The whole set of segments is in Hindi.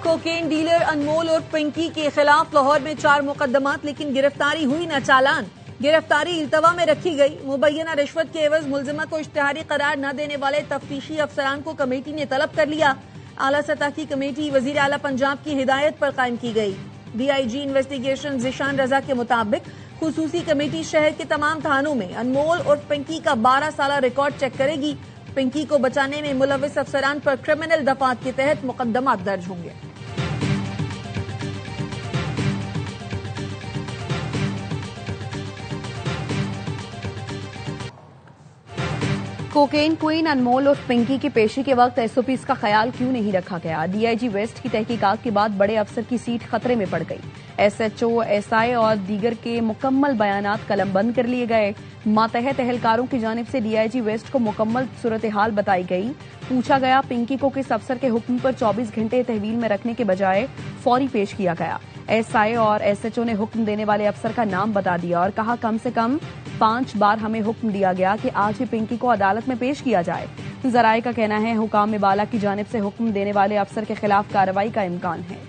कोकेन डीलर अनमोल और पिंकी के खिलाफ लाहौर में 4 मुकदमात, लेकिन गिरफ्तारी हुई न चालान। गिरफ्तारी इल्तवा में रखी गई। मुबैना रिश्वत के एवज मुलजिमा को इश्तिहारी करार न देने वाले तफ्तीशी अफसरान को कमेटी ने तलब कर लिया। आला सतह की कमेटी वजीर आला पंजाब की हिदायत पर कायम की गई। DIG इन्वेस्टिगेशन जिशान रजा के मुताबिक खुसूसी कमेटी शहर के तमाम थानों में अनमोल और पिंकी का 12 साल रिकॉर्ड चेक करेगी। पिंकी को बचाने में मुलविस अफसरान पर क्रिमिनल दफात के तहत मुकदमात दर्ज होंगे। कोकेन क्वीन अनमोल और पिंकी की पेशी के वक्त SOPs का ख्याल क्यों नहीं रखा गया? DIG वेस्ट की तहकीकात के बाद बड़े अफसर की सीट खतरे में पड़ गई। SHO, SI और दीगर के मुकम्मल बयानात कलमबंद कर लिए गए। मातहत एहलकारों की जानिब से DIG वेस्ट को मुकम्मल सूरत हाल बताई गई। पूछा गया, पिंकी को किस अफसर के हुक्म पर 24 घंटे तहवील में रखने के बजाय फौरी पेश किया गया? SI और SHO ने हुक्म देने वाले अफसर का नाम बता दिया और कहा कम से कम 5 बार हमें हुक्म दिया गया कि आज ही पिंकी को अदालत में पेश किया जाए। जराए का कहना है हुकाम बाला की जानिब से हुक्म देने वाले अफसर के खिलाफ कार्रवाई का इम्कान है।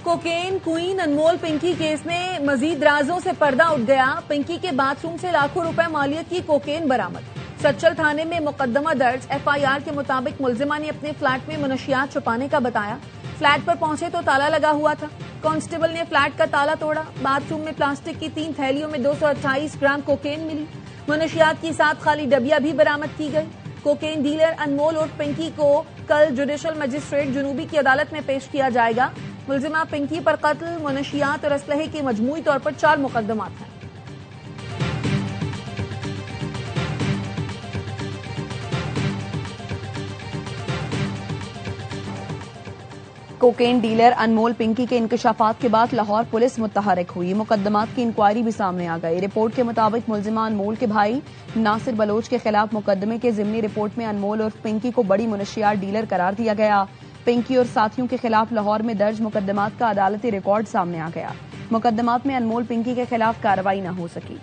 कोकेन क्वीन अनमोल पिंकी केस में मजीद राजों से पर्दा उठ गया। पिंकी के बाथरूम से लाखों रुपए मालियत की कोकेन बरामद। सच्चल थाने में मुकदमा दर्ज। FIR के मुताबिक मुलजिमा ने अपने फ्लैट में मनशियात छुपाने का बताया। फ्लैट पर पहुंचे तो ताला लगा हुआ था। कांस्टेबल ने फ्लैट का ताला तोड़ा। बाथरूम में प्लास्टिक की 3 थैलियों में 228 ग्राम कोकेन मिली। मनशियात की 7 खाली डबिया भी बरामद की गई। कोकेन डीलर अनमोल और पिंकी को कल जुडिशल मजिस्ट्रेट जुनूबी की अदालत में पेश किया जाएगा। मुलजिमा पिंकी पर कत्ल, मनशियात और असलहे के मजमूई तौर पर 4 मुकदमात हैं। कोकेन डीलर अनमोल पिंकी के इंकशाफात के बाद लाहौर पुलिस मुतहरिक हुई। मुकदमात की इंक्वायरी भी सामने आ गई। रिपोर्ट के मुताबिक मुलजिमा अनमोल के भाई नासिर बलोच के खिलाफ मुकदमे के जिमनी रिपोर्ट में अनमोल और पिंकी को बड़ी मनशियात डीलर करार दिया गया। पिंकी और साथियों के खिलाफ लाहौर में दर्ज मुकदमात का अदालती रिकॉर्ड सामने आ गया। मुकदमात में अनमोल पिंकी के खिलाफ कार्रवाई न हो सकी।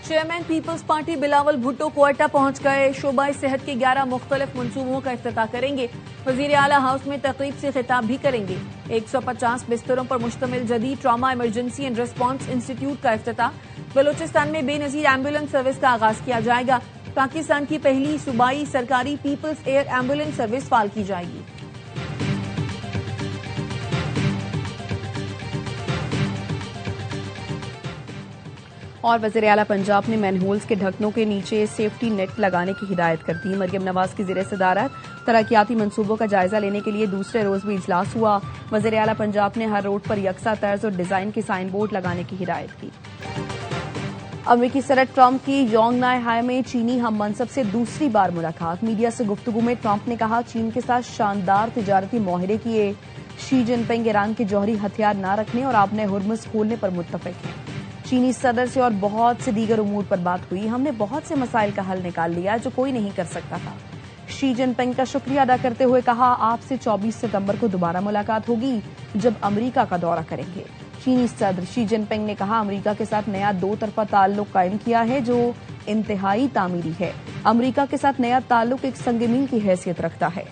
Chairman people's party Bilawal Bhutto Quetta पहुंच गए। शोबा सेहत के 11 मुख्तलिफ मंसूबों का इफ्तिताह करेंगे। वजीर आला हाउस में तकरीब से खिताब भी करेंगे। 150 बिस्तरों पर मुश्तमिल जदीद trauma emergency and response institute का इफ्तिताह। बलोचिस्तान में बेनजीर एम्बुलेंस सर्विस का आगाज किया जाएगा। पाकिस्तान की पहली सूबाई सरकारी पीपल्स एयर एम्बुलेंस सर्विस फाल की जाएगी। और वज़ीर आला पंजाब ने मैनहोल्स के ढक्कनों के नीचे सेफ्टी नेट लगाने की हिदायत कर दी। मरियम नवाज की ज़ेर सदारत तरक्याती मंसूबों का जायजा लेने के लिए दूसरे रोज भी इजलास हुआ। वज़ीर आला पंजाब ने हर रोड पर यकसा तर्ज और डिजाइन के साइन बोर्ड लगाने की हिदायत की। अमेरिकी सदर ट्रंप की योंगनाई हाई में चीनी हम मनसब से दूसरी बार मुलाकात। मीडिया से गुफ्तगू में ट्रंप ने कहा चीन के साथ शानदार तिजारती मुआहदे किए। शी जिनपिंग ईरान के जौहरी हथियार न रखने और आबने हुर्मुज खोलने पर मुत्तफिक हैं। चीनी सदर से और बहुत से दीगर उमूर पर बात हुई। हमने बहुत से मसाइल का हल निकाल लिया जो कोई नहीं कर सकता था। शी जिनपिंग का शुक्रिया अदा करते हुए कहा आपसे 24 सितंबर को दोबारा मुलाकात होगी जब अमेरिका का दौरा करेंगे। चीनी सदर शी जिनपिंग ने कहा अमेरिका के साथ नया 2 तरफा ताल्लुक कायम किया है जो इंतहाई तामीरी है। अमेरिका के साथ नया ताल्लुक एक संग-मील की हैसियत रखता है।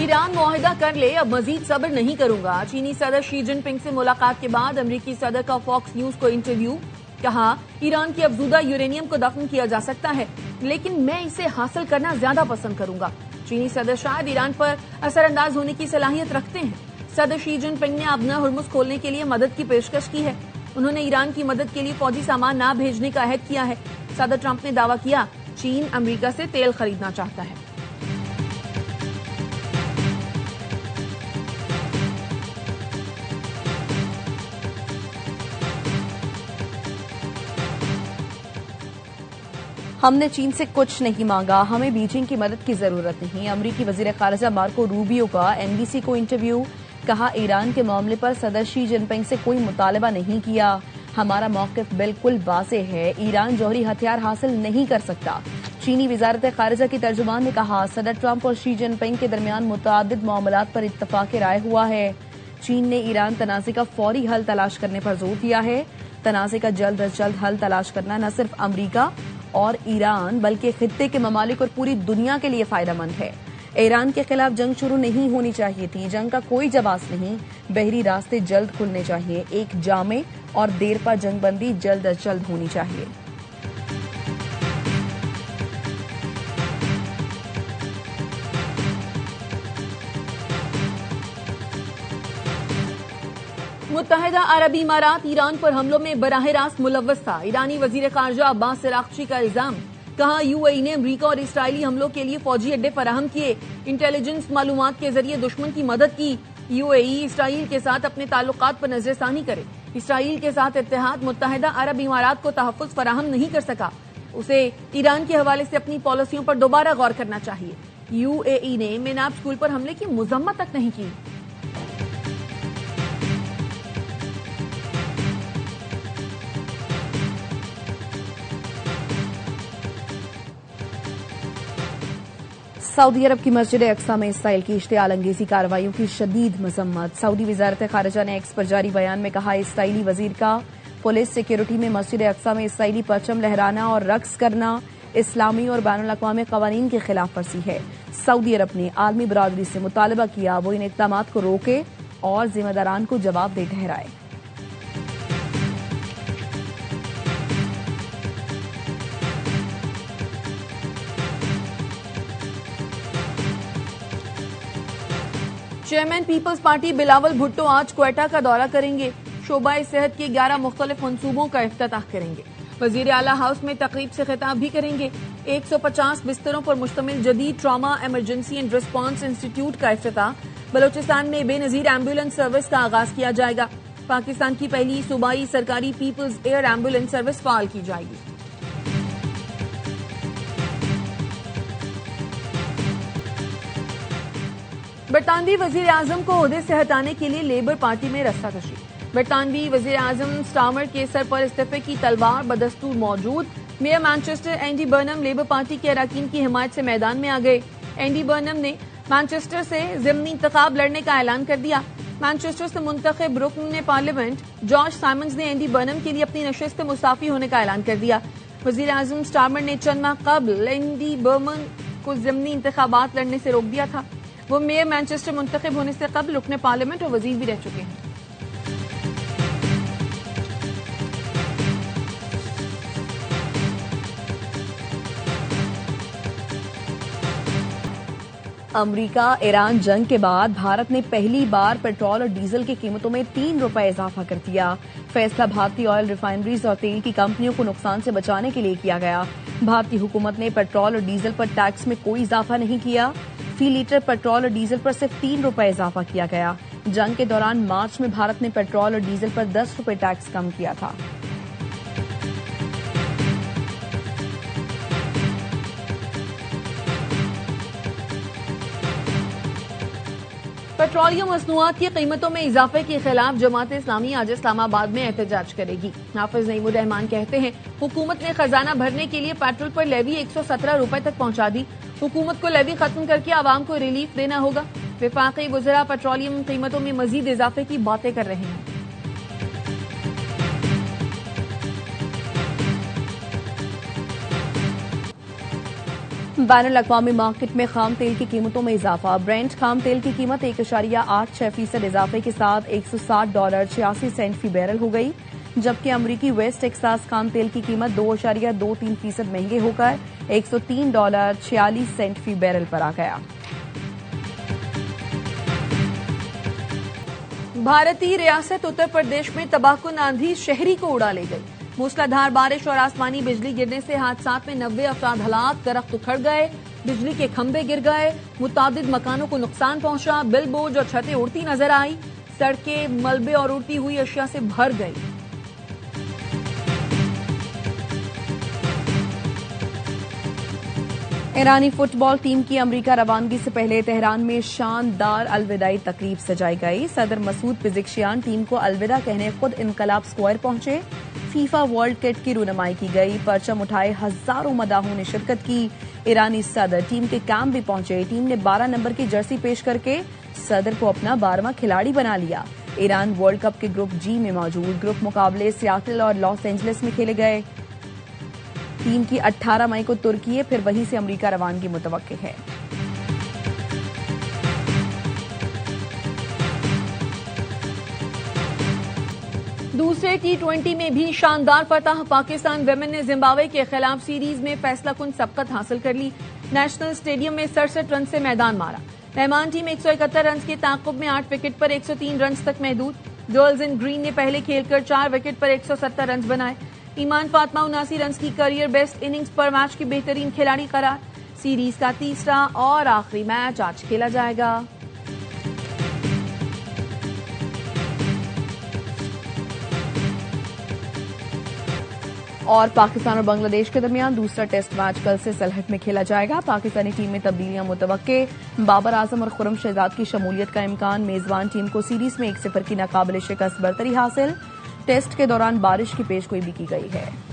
ईरान मुआहिदा कर ले, अब मजीद सब्र नहीं करूंगा। चीनी सदर शी जिनपिंग से मुलाकात के बाद अमेरिकी सदर का फॉक्स न्यूज को इंटरव्यू। कहा ईरान की अफजूदा यूरेनियम को दफन किया जा सकता है लेकिन मैं इसे हासिल करना ज्यादा पसंद करूंगा। चीनी सदर शायद ईरान पर असरअंदाज होने की सलाहियत रखते हैं। सदर शी जिनपिंग ने आबना हुर्मुज खोलने के लिए मदद की पेशकश की है। उन्होंने ईरान की मदद के लिए फौजी सामान न भेजने का अहद किया है। सदर ट्रंप ने दावा किया चीन अमेरिका से तेल खरीदना चाहता है। हमने चीन से कुछ नहीं मांगा, हमें बीजिंग की मदद की जरूरत नहीं। अमरीकी वजीर खारजा मार्को रूबियो का NBC को इंटरव्यू। कहा ईरान के मामले पर सदर शी जिनपिंग से कोई मुतालबा नहीं किया। हमारा मौक़िफ़ बिल्कुल वाज़ेह है, ईरान जौहरी हथियार हासिल नहीं कर सकता। चीनी वज़ारत ख़ारिजा की तर्जुमान ने कहा, सदर ट्रंप और शी जिनपिंग के दरमियान मुतअद्दिद मामलात पर इत्तफ़ाक़ राय हुआ है। चीन ने ईरान तनाज़े का फौरी हल तलाश करने पर जोर दिया है। तनाज़े का जल्द अज जल्द हल तलाश करना न सिर्फ अमरीका और ईरान बल्कि खित्ते के ममालिक और पूरी दुनिया के लिए फ़ायदेमंद है। ईरान के खिलाफ जंग शुरू नहीं होनी चाहिए थी, जंग का कोई जवाब नहीं, बहरी रास्ते जल्द खुलने चाहिए, एक जामे और देरपा जंगबंदी जल्द अज जल्द होनी चाहिए। मुत्तहिदा अरब इमारात ईरान पर हमलों में बराह रास्त मुलव्वस था। ईरानी वजीर खारजा अब्बास अरागची का इल्जाम, कहा यूएई ने अमरीका और इसराइली हमलों के लिए फौजी अड्डे फराहम किए, इंटेलिजेंस मालूमात के जरिए दुश्मन की मदद की। यूएई इसराइल के साथ अपने ताल्लुकात पर नजरसानी करे। इसराइल के साथ इत्तेहाद मुत्तहिदा अरब इमारात को तहफ़्फ़ुज़ फराहम नहीं कर सका। उसे ईरान के हवाले से अपनी पॉलिसियों पर दोबारा गौर करना चाहिए। यूएई ने मेनाब स्कूल पर हमले की मजम्मत तक नहीं की। सऊदी अरब की मस्जिद अक्सा में इसराइल की इश्तिआल अंगेज़ी कार्रवाइयों की शदीद मजम्मत। सऊदी वज़ारत ख़ारिजा ने एक्स पर जारी बयान में कहा, इसराइली वजीर का पुलिस सिक्योरिटी में मस्जिद अक्सा में इसराइली परचम लहराना और रक्स करना इस्लामी और बैनुल अक़वामी क़वानीन की खिलाफ वर्जी है। सऊदी अरब ने आलमी बरादरी से मुतालबा किया वो इन इक़दामात को रोके और जिम्मेदारान को जवाबदेह ठहराए। Chairman people's party Bilawal Bhutto आज क्वेटा का दौरा करेंगे। शोबाए सेहत के 11 मुख्तलिफ मंसूबों का इफ्तिताह करेंगे। वजीर आला हाउस में तकरीब से खिताब भी करेंगे। 150 बिस्तरों पर मुश्तमिल जदीद trauma emergency and response institute का इफ्तिताह। बलोचिस्तान में बेनजीर एम्बुलेंस सर्विस का आगाज किया जाएगा। पाकिस्तान की पहली सूबाई सरकारी पीपल्स एयर एम्बुलेंस सर्विस फाल की जाएगी। बरतानवी वजीर आजम को ओहदे से हटाने के लिए लेबर पार्टी में रस्साकशी। बरतानवी वजीर आजम स्टार्मर के सर पर इस्तीफे की तलवार बदस्तूर मौजूद। Mayor Manchester Andy Burnham Labour party के अरकान की हिमायत से मैदान में आ गए। एंडी बर्नम ने मैनचेस्टर से ज़िमनी इंतखाब लड़ने का ऐलान कर दिया। मैनचेस्टर से मुंतखब रुकन पार्लियामेंट जॉर्ज साइमंस ने एंडी बर्नम के लिए अपनी नशिस्त मुस्ताफी होने का ऐलान कर दिया। वजीर आजम स्टार्मर ने चंद माह कबल एंडी बर्नम को ज़िमनी इंतखाबात लड़ने से रोक दिया था। वो मेयर मैनचेस्टर मुंतखब होने से कबल रुकन पार्लियामेंट और वजीर भी रह चुके हैं। अमरीका ईरान जंग के बाद भारत ने पहली बार पेट्रोल और डीजल की कीमतों में 3 रुपए इजाफा कर दिया। फैसला भारतीय ऑयल रिफाइनरीज और तेल की कंपनियों को नुकसान से बचाने के लिए किया गया। भारतीय हुकूमत ने पेट्रोल और डीजल पर टैक्स में कोई इजाफा नहीं किया। फी लीटर पेट्रोल और डीजल पर सिर्फ 3 रुपए इजाफा किया गया। जंग के दौरान मार्च में भारत ने पेट्रोल और डीजल पर 10 रुपए टैक्स कम किया था। पेट्रोलियम मसनूआत की कीमतों में इजाफे के खिलाफ जमात इस्लामी आज इस्लामाबाद में एहतजाज करेगी। हाफिज नईमुर रहमान कहते हैं, हुकूमत ने खजाना भरने के लिए पेट्रोल पर लेवी 117 रुपए तक पहुंचा दी। हुकूमत को लेवी खत्म करके आवाम को रिलीफ देना होगा। विफाकी वज़रा पेट्रोलियम कीमतों में मजीद इजाफे की बातें कर रहे हैं। बैनुल अक़वामी मार्केट में खाम तेल की कीमतों में इजाफा। ब्रेंट खाम तेल की कीमत 1.86% इजाफे के साथ $160.86 फी बैरल हो गई, जबकि अमरीकी वेस्ट टेक्सास खाम तेल की कीमत 2.23% महंगे होकर $103.46 फी बैरल पर आ गया। भारतीय रियासत उत्तर प्रदेश में तबाहकुन आंधी शहरी को उड़ा ले गई। मूसलाधार बारिश और आसमानी बिजली गिरने से हादसात में 90 अफराद हलाक, दरख्त उखड़ गए, बिजली के खंभे गिर गए, मुतादिद मकानों को नुकसान पहुंचा, बिल बोर्ड और छतें उड़ती नजर आई, सड़कें मलबे और उड़ती हुई अशिया से भर गई। ईरानी फुटबॉल टीम की अमरीका रवानगी से पहले तेहरान में शानदार अलविदाई तकरीब सजाई गई। सदर मसूद पिज़िक्शियान टीम को अलविदा कहने खुद इनकलाब स्क्वायर पहुंचे। फीफा वर्ल्ड किट की रुनमाई की गई। परचम उठाए हजारों मदाहों ने शिरकत की। ईरानी सदर टीम के कैंप भी पहुंचे। टीम ने 12 नंबर की जर्सी पेश करके सदर को अपना 12वां खिलाड़ी बना लिया। ईरान वर्ल्ड कप के ग्रुप जी में मौजूद। ग्रुप मुकाबले सियाटल और लॉस एंजलिस में खेले गए। टीम की 18 मई को तुर्की है, फिर वहीं से अमेरिका रवानगी मुतवक्के है। दूसरे टी20 में भी शानदार फतह। पाकिस्तान वेमेन ने जिम्बाब्वे के खिलाफ सीरीज में फैसलाकुन सबकत हासिल कर ली। नेशनल स्टेडियम में 67 रन से मैदान मारा। मेहमान टीम 171 रन के ताकुब में 8 विकेट पर 103 रन तक महदूद। गर्ल्स इन ग्रीन ने पहले खेलकर 4 विकेट पर 170 रन बनाए। ईमान फातिमा 79 रन की करियर बेस्ट इनिंग्स पर मैच की बेहतरीन खिलाड़ी करार। सीरीज का तीसरा और आखिरी मैच आज खेला जाएगा। और पाकिस्तान और बांग्लादेश के दरमियान दूसरा टेस्ट मैच कल से सलहट में खेला जाएगा। पाकिस्तानी टीम में तब्दीलियां मुतवक्के। बाबर आजम और खुर्रम शहजाद की शमूलियत का इम्कान। मेजबान टीम को सीरीज में 1-0 की नाकाबिले शिकस्त बरतरी हासिल। टेस्ट के दौरान बारिश की पेशगोई भी की गई है।